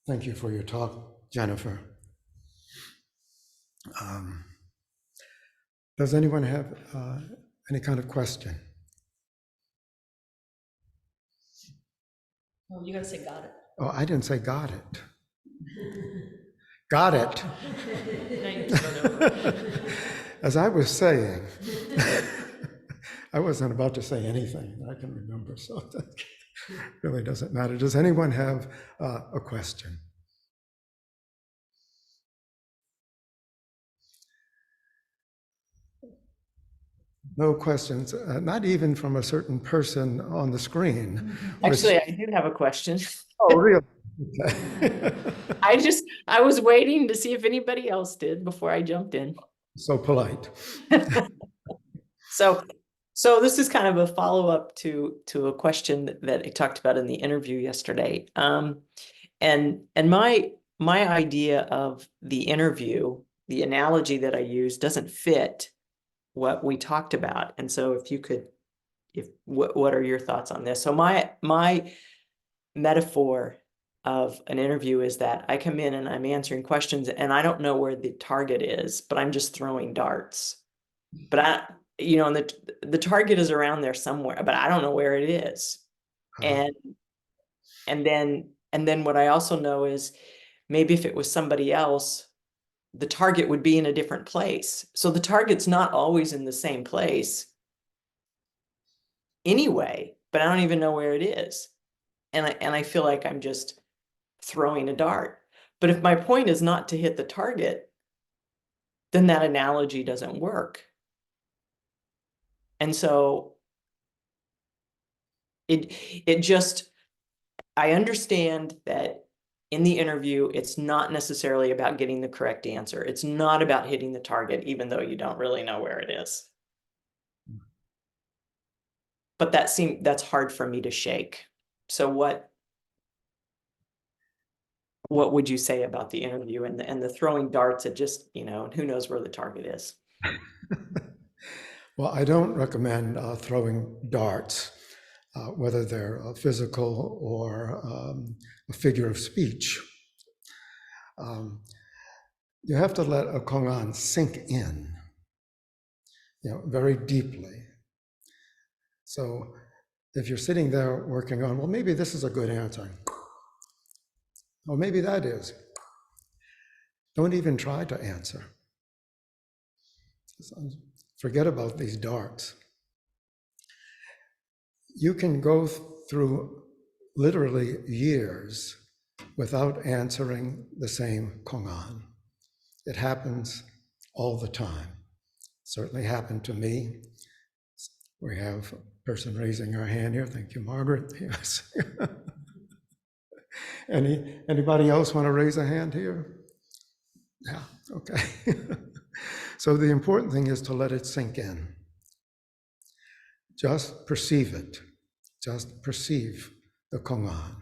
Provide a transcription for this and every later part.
Thank you for your talk, Jennifer. Does anyone have any kind of question? Oh, you gotta say got it. Oh, I didn't say got it. Got it. Now you have to start over. As I was saying, I wasn't about to say anything that I can remember, so that really doesn't matter. Does anyone have a question? No questions, not even from a certain person on the screen. Actually, I do have a question. Oh, really? Okay. I was waiting to see if anybody else did before I jumped in. So polite. So this is kind of a follow-up to a question that I talked about in the interview yesterday. And my idea of the interview, the analogy that I use doesn't fit what we talked about. And so if you could, what are your thoughts on this? So my metaphor of an interview is that I come in and I'm answering questions and I don't know where the target is, but I'm just throwing darts. But and the target is around there somewhere, but I don't know where it is. And then what I also know is maybe if it was somebody else, the target would be in a different place. So the target's not always in the same place anyway, but I don't even know where it is. And I feel like I'm just throwing a dart. But if my point is not to hit the target, then that analogy doesn't work. And so it just, I understand that in the interview, it's not necessarily about getting the correct answer. It's not about hitting the target, even though you don't really know where it is. But that's hard for me to shake. So what would you say about the interview and the throwing darts at just, who knows where the target is? Well, I don't recommend throwing darts, whether they're physical or a figure of speech. You have to let a kongan sink in, very deeply. So if you're sitting there working on, well, maybe this is a good answer. Or maybe that is. Don't even try to answer. Forget about these darts. You can go through literally years without answering the same kongan. It happens all the time. Certainly happened to me. We have a person raising her hand here. Thank you, Margaret. Yes. Anybody else want to raise a hand here? Yeah, okay. So the important thing is to let it sink in. Just perceive it. Just perceive the kongan.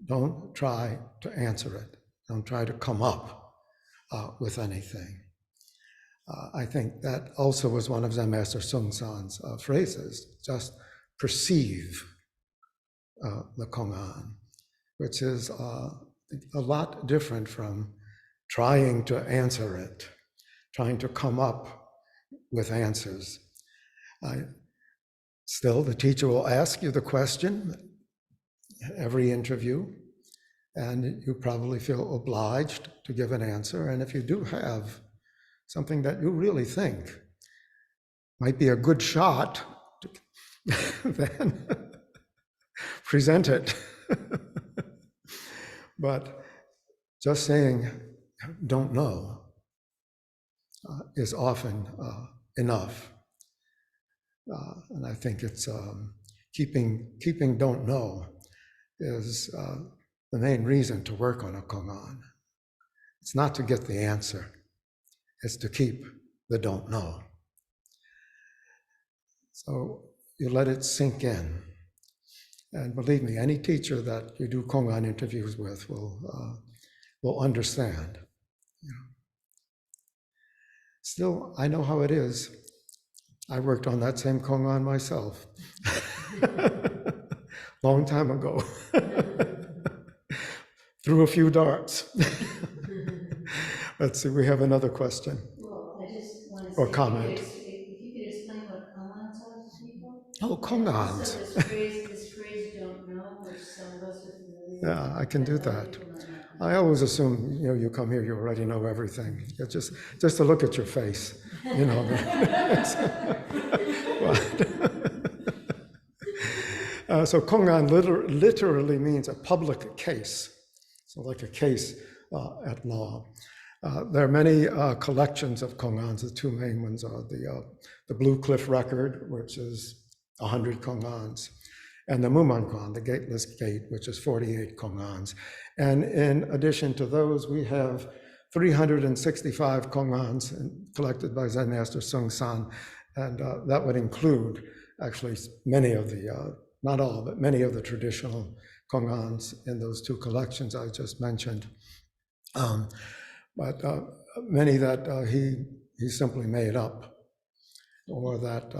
Don't try to answer it. Don't try to come up with anything. I think that also was one of Zen Master Sung San's phrases. Just perceive the kongan, which is a lot different from trying to answer it, trying to come up with answers. Still, the teacher will ask you the question every interview, and you probably feel obliged to give an answer. And if you do have something that you really think might be a good shot, then present it. But just saying, don't know, is often enough. And I think it's keeping don't know is the main reason to work on a kongan. It's not to get the answer, it's to keep the don't know. So you let it sink in. And believe me, any teacher that you do kongan interviews with will understand. Still, I know how it is. I worked on that same kongan myself. Long time ago. threw a few darts. Let's see, we have another question. Well, I just want to Or say, comment. if you could explain what kongans are to people. Oh, And also kongans. this phrase "don't know," which some of us are familiar with. Yeah, I can do other that. people might not be. I always assume, you come here, you already know everything. It's just to look at your face, So kongan literally means a public case, so like a case at law. There are many collections of kongans. The two main ones are the Blue Cliff Record, which is 100 kongans, and the Mumonkan, the Gateless Gate, which is 48 kongans. And in addition to those, we have 365 kongans collected by Zen Master Seung San, and that would include actually many of the, not all, but many of the traditional kongans in those two collections I just mentioned. But many that he simply made up, or that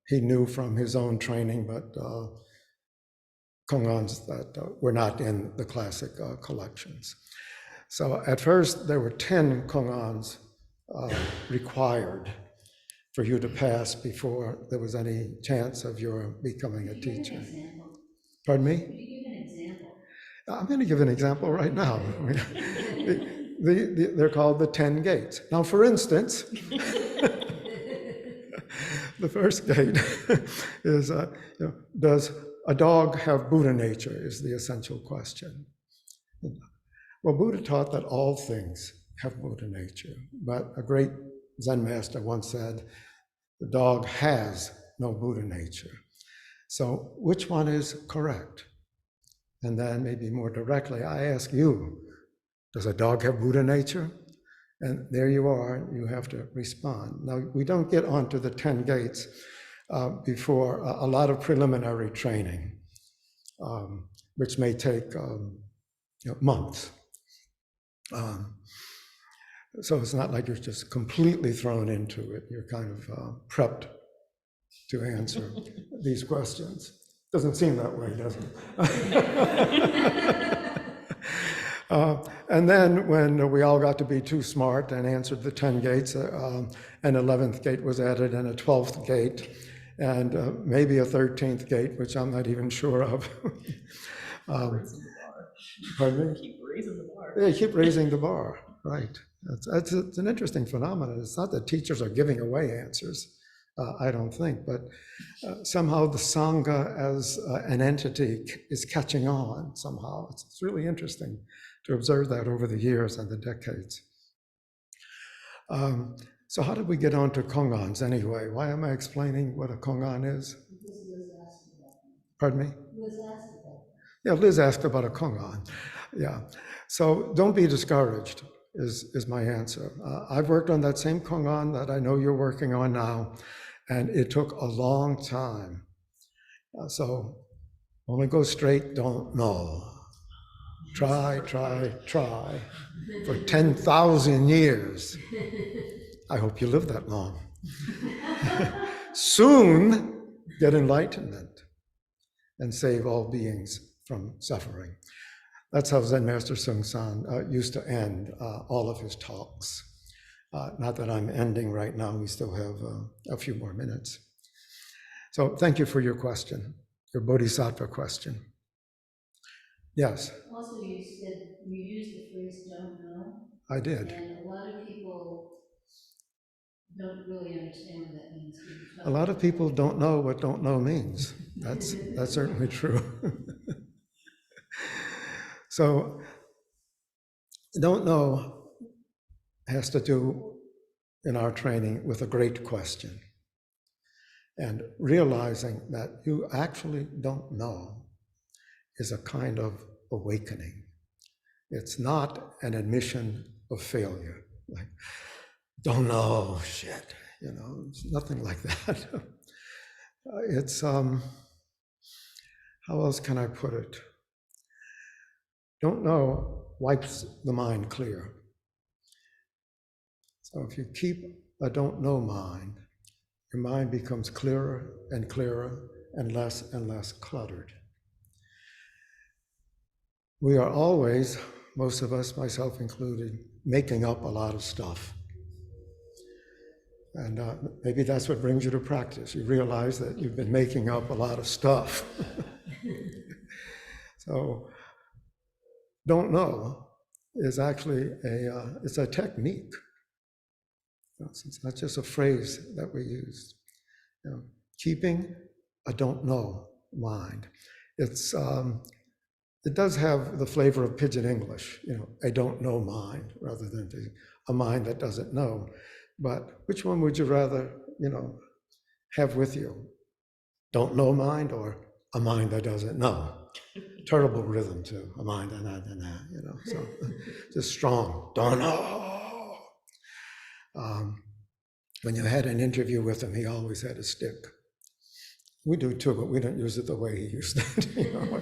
he knew from his own training, but kongans that were not in the classic collections. So at first there were 10 kongans required for you to pass before there was any chance of your becoming a teacher. Give an example. Pardon me? Could you give an example? I'm going to give an example right now. They're called the 10 gates. Now, for instance, the first gate is, does a dog have Buddha nature, is the essential question. Well, Buddha taught that all things have Buddha nature, but a great Zen master once said, the dog has no Buddha nature. So which one is correct? And then maybe more directly, I ask you, does a dog have Buddha nature? And there you are, you have to respond. Now, we don't get onto the 10 gates before a lot of preliminary training, which may take months. So it's not like you're just completely thrown into it. You're kind of prepped to answer these questions. Doesn't seem that way, does it? And then when we all got to be too smart and answered the 10 gates, an 11th gate was added and a 12th gate, and maybe a 13th gate, which I'm not even sure of. Pardon me? Keep raising the bar. Yeah, keep raising the bar, right. It's an interesting phenomenon. It's not that teachers are giving away answers, I don't think, but somehow the Sangha as an entity is catching on somehow. It's really interesting to observe that over the years and the decades. So how did we get on to kongans anyway? Why am I explaining what a kongan is? Pardon me? Liz asked about that. Yeah, Liz asked about a kongan. Yeah, so don't be discouraged is my answer. I've worked on that same kongan that I know you're working on now, and it took a long time. So only go straight, don't know. Try for 10,000 years. I hope you live that long. Soon get enlightenment and save all beings from suffering. That's how Zen Master Seung San used to end all of his talks. Not that I'm ending right now, we still have a few more minutes. So thank you for your question, your bodhisattva question. Yes? Also, you said you used the phrase "don't know." I did. And a lot of people don't really understand what that means. A lot of people don't know what don't know means. That's certainly true. So, don't know has to do in our training with a great question. And realizing that you actually don't know is a kind of awakening. It's not an admission of failure. Like, don't know, shit, it's nothing like that. It's, how else can I put it? Don't know wipes the mind clear. So if you keep a don't know mind, your mind becomes clearer and clearer and less cluttered. We are always most of us, myself included, making up a lot of stuff. And maybe that's what brings you to practice. You realize that you've been making up a lot of stuff. So, don't know is actually it's a technique. It's not just a phrase that we use. You know, keeping a don't know mind. It does have the flavor of pidgin English, you know, a don't know mind rather than a mind that doesn't know. But which one would you rather, you know, have with you? Don't know mind or a mind that doesn't know? Terrible rhythm too, a mind and that, you know, so just strong, don't know. When you had an interview with him, he always had a stick. We do too, but we don't use it the way he used it. You know?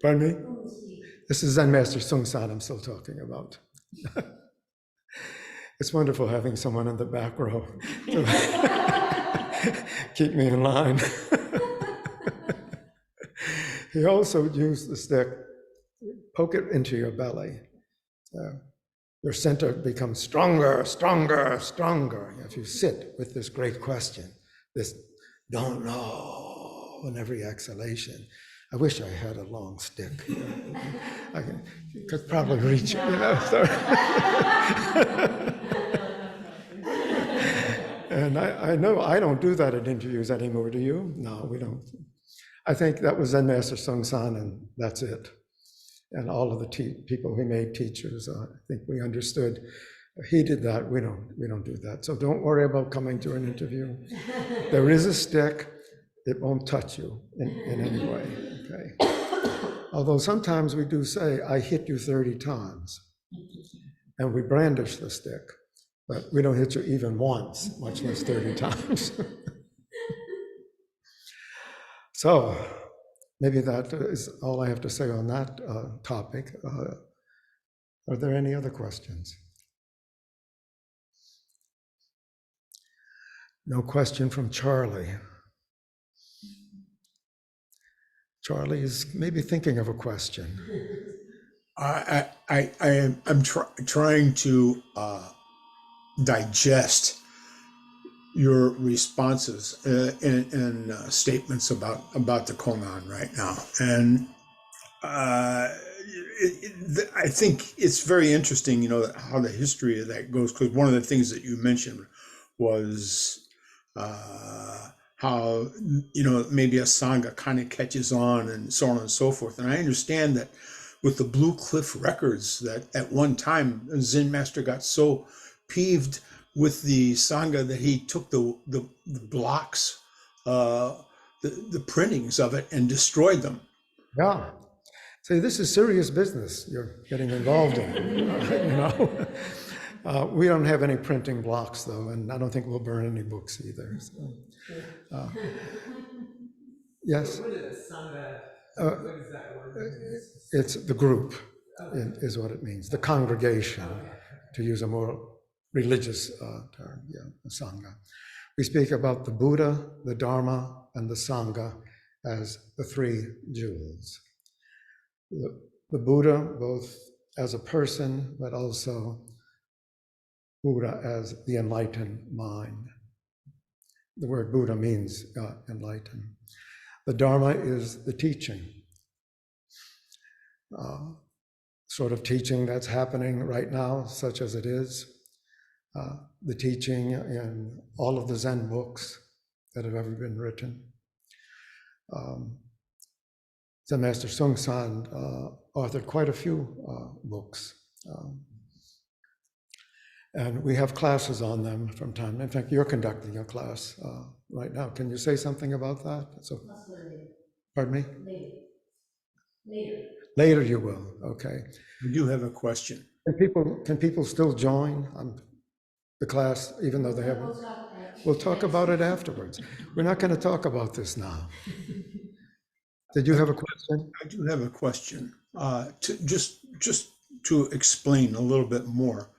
Pardon me? This is Zen Master Sung San I'm still talking about. It's wonderful having someone in the back row to keep me in line. He also used the stick, poke it into your belly. Your center becomes stronger, stronger, stronger. If you sit with this great question, this don't know in every exhalation. I wish I had a long stick. You know? I could probably reach it, you know. So. And I know I don't do that at interviews anymore, do you? No, we don't. I think that was Zen Master Sung San, and that's it. And all of the people he made teachers, I think we understood. He did that. We don't do that. So don't worry about coming to an interview. There is a stick. It won't touch you in any way. Okay. Although sometimes we do say, "I hit you 30 times," and we brandish the stick, but we don't hit you even once, much less 30 times. So maybe that is all I have to say on that topic. Are there any other questions? No question from Charlie. Charlie is maybe thinking of a question. I'm trying to digest your responses in statements about the Konan right now, and I think it's very interesting, you know, how the history of that goes. Because one of the things that you mentioned was how, you know, maybe a sangha kind of catches on and so on and so forth. And I understand that with the Blue Cliff records, that at one time Zen Master got so peeved with the sangha that he took the blocks, the printings of it, and destroyed them. Yeah. See, this is serious business you're getting involved in. You know, we don't have any printing blocks though, and I don't think we'll burn any books either. So, yes. What is a sangha? What is that word? It's the group, is what it means. The congregation, to use a more religious term. Yeah, the sangha. We speak about the Buddha, the Dharma, and the sangha as the three jewels. The Buddha, both as a person, but also Buddha as the enlightened mind. The word Buddha means enlightened. The Dharma is the teaching, sort of teaching that's happening right now, such as it is. The teaching in all of the Zen books that have ever been written. Zen Master Sung San authored quite a few books. And we have classes on them from time. In fact, you're conducting a class right now. Can you say something about that? So, pardon me? Later. Later you will, okay. I do have a question. Can people still join the class, even though they haven't? We'll talk about it afterwards. We're not going to talk about this now. Did you have a question? I do have a question. Just to explain a little bit more.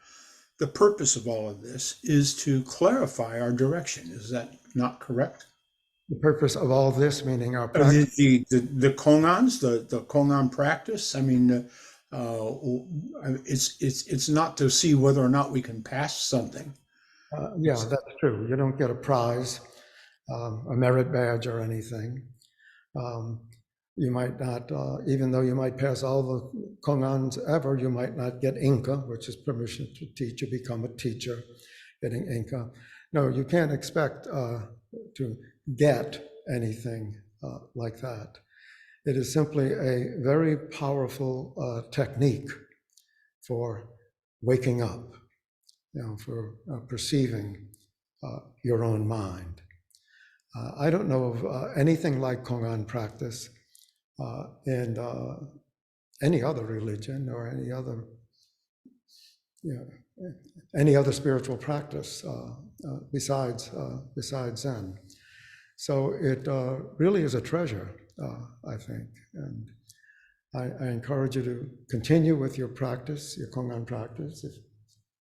The purpose of all of this is to clarify our direction. Is that not correct? The purpose of all this, meaning our practice, The kongans, the kongan practice. I mean, it's not to see whether or not we can pass something. yeah, that's true. You don't get a prize, a merit badge or anything. You might not, even though you might pass all the kongans ever, you might not get Inca, which is permission to teach. You become a teacher, getting Inca. No, you can't expect to get anything like that. It is simply a very powerful technique for waking up, for perceiving your own mind. I don't know of anything like Kongan practice in any other religion or any other spiritual practice besides Zen. So it really is a treasure, I think, and I encourage you to continue with your practice, your Kongan practice, if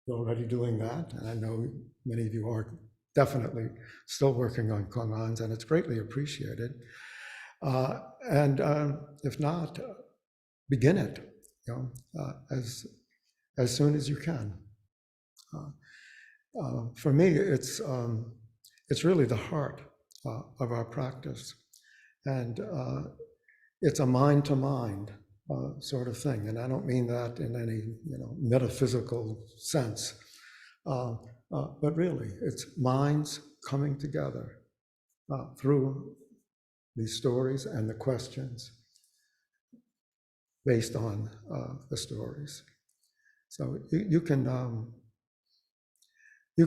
you're already doing that. And I know many of you are definitely still working on Kongans, and it's greatly appreciated. And if not, begin it, as soon as you can. For me, it's really the heart of our practice, and it's a mind-to-mind sort of thing, and I don't mean that in any metaphysical sense, but really, it's minds coming together through these stories and the questions based on the stories. So you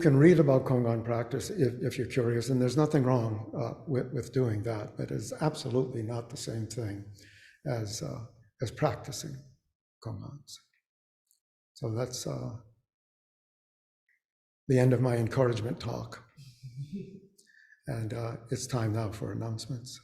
can read about Kongan practice if you're curious, and there's nothing wrong with doing that, but it's absolutely not the same thing as practicing Kongans. So that's the end of my encouragement talk. And it's time now for announcements.